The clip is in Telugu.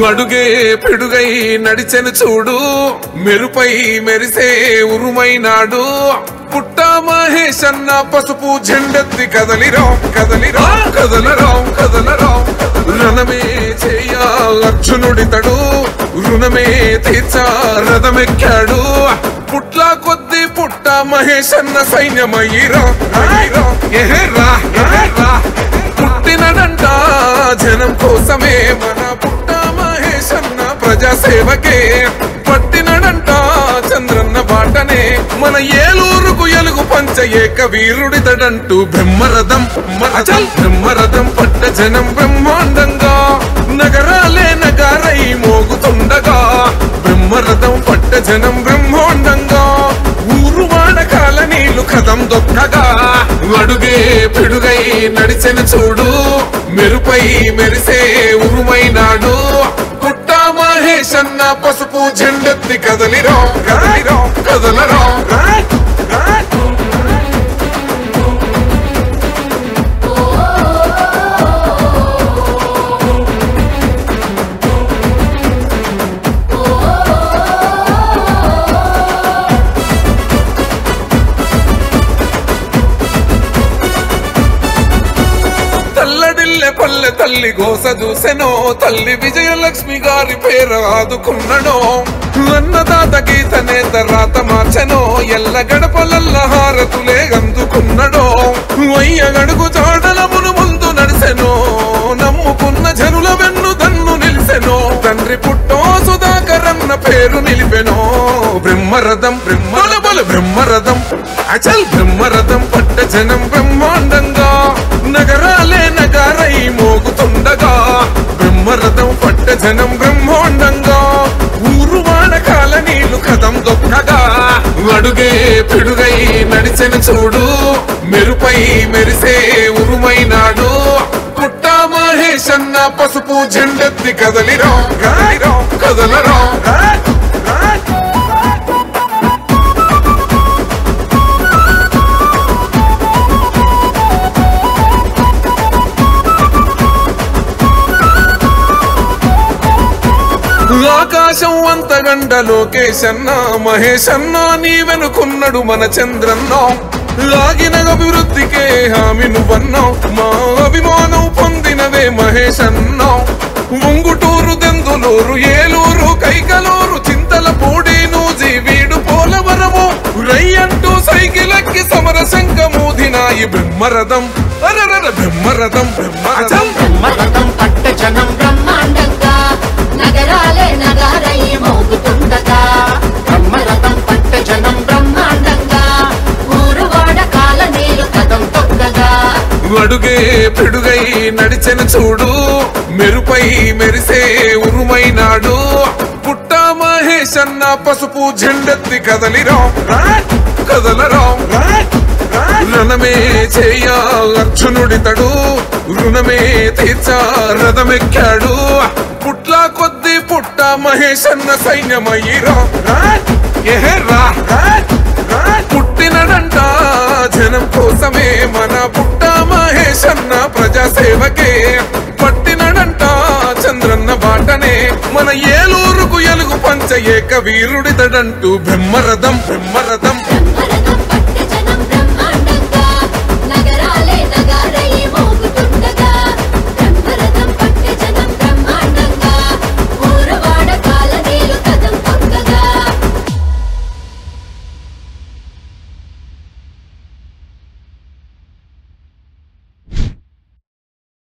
అడుగే పిడుగై నడిచెను చూడు మెరుపై మెరిసే ఉరుమైనాడు పుట్ట మహేష్ అన్న పసుపు జెండెత్తి కదలిరా కదలిరా కదలరా కదలరా రణమే చేయ అర్జునుడితడు రుణమే తీర్చా రథమెక్కాడు పుట్ల కొద్ది పుట్ట మహేష్ అన్న సైన్యమయ్యిరా ఎహెర్రా ఎహెర్రా పుట్టినడంట జనం కోసమే మన పుట్ట మహేష్ అన్న ప్రజాసేవకే పట్టినడంట చంద్రన్న బాటనే మన ఏలూరుకు ఎలుగు పంచ ఏక వీరుడితడంటూ బ్రహ్మరథం బ్రహ్మరథం పట్ట జనం బ్రహ్మాండంగా నగరాలే నగారై మోగుతుండగా బ్రహ్మరథం పట్ట జనం బ్రహ్మాండంగా ఊరు వాడకాల నీళ్లు కథం దొక్కగా అడుగే పిడుగై నడిచెను చూడు మెరుపై మెరిసే ఉరుమైనాడు పుట్ట మహేష్ అన్న పసుపు జెండెత్తి కదలిరా కదలిరా కదలరా పల్లె తల్లి గోస చూసెనో తల్లి విజయలక్ష్మి గారి పేరు ఆదుకున్నడో అన్నదాత గీత నేత రాత మార్చెనో ఎల్ల గడపలల్ల హారతులే అందుకున్నడో వయ్య గడుగు చాడల ముందు నడిసెనో నమ్ముకున్న జనుల వెన్ను దన్ను నిలిసెనో తండ్రి పుట్టో సుధాకరన్న పేరు నిలిపెనో బ్రహ్మరథం బ్రహ్మరథం అచల్ బ్రహ్మరథం పట్ట జనం బ్రహ్మాండంగా నగరాలే నగారై మోగుతుండగా బ్రహ్మరథం పట్ట జనం బ్రహ్మాండంగా ఊరు వాడకాల నీళ్లు కథం దొక్కగా అడుగే పిడుగై నడిచెను చూడు మెరుపై మెరిసే ఉరుమైనాడు పుట్ట మహేష్ అన్న పసుపు జెండెత్తి కదలిరా కదలిరా కదలరా ఆకాశం అంతగండ లోకేష్ అన్న మహేష్ అన్న నీ వెనుకున్నడు మన చంద్రన్న లాగిన అభివృద్ధికే హామీ నువ్వన్నావు మా అభిమానం పొందినవే మహేష్ అన్న ముంగుటూరు దెందులూరు ఏలూరు కైకలూరు చింతలపూడి నూజివీడు పోలవరము రయ్యంటూ సైకిలెక్కి సమర శంఖమూదినాయి బ్రహ్మరథం అరరర బ్రహ్మరథం బ్రహ్మరథం పట్ట జనం బ్రహ్మాండంగా నగరాలే నగారై మోగుతుండగా బ్రహ్మరథం పట్ట జనం బ్రహ్మాండంగా ఊరు వాడకాల నీళ్లు కథం తొక్కగా అడుగే పిడుగై నడిచెను చూడు మెరుపై మెరిసే ఉరుమైనాడు పుట్ట మహేష్ అన్న పసుపు జెండెత్తి కదలిరా కదలరా రణమే చేయ అర్జునుడితడు రుణమే తీర్చా రథమెక్కాడు పుట్ల కొద్ది పుట్ట మహేష్ అన్న సైన్యమయ్యిరా ఎహెర్రా పుట్టినడంట జనం కోసమే మన పుట్ట మహేష్ అన్న ప్రజాసేవకే పట్టినడంట చంద్రన్న బాటనే మన ఏలూరుకు ఎలుగు పంచ ఏక వీరుడితడంటూ బ్రహ్మరథం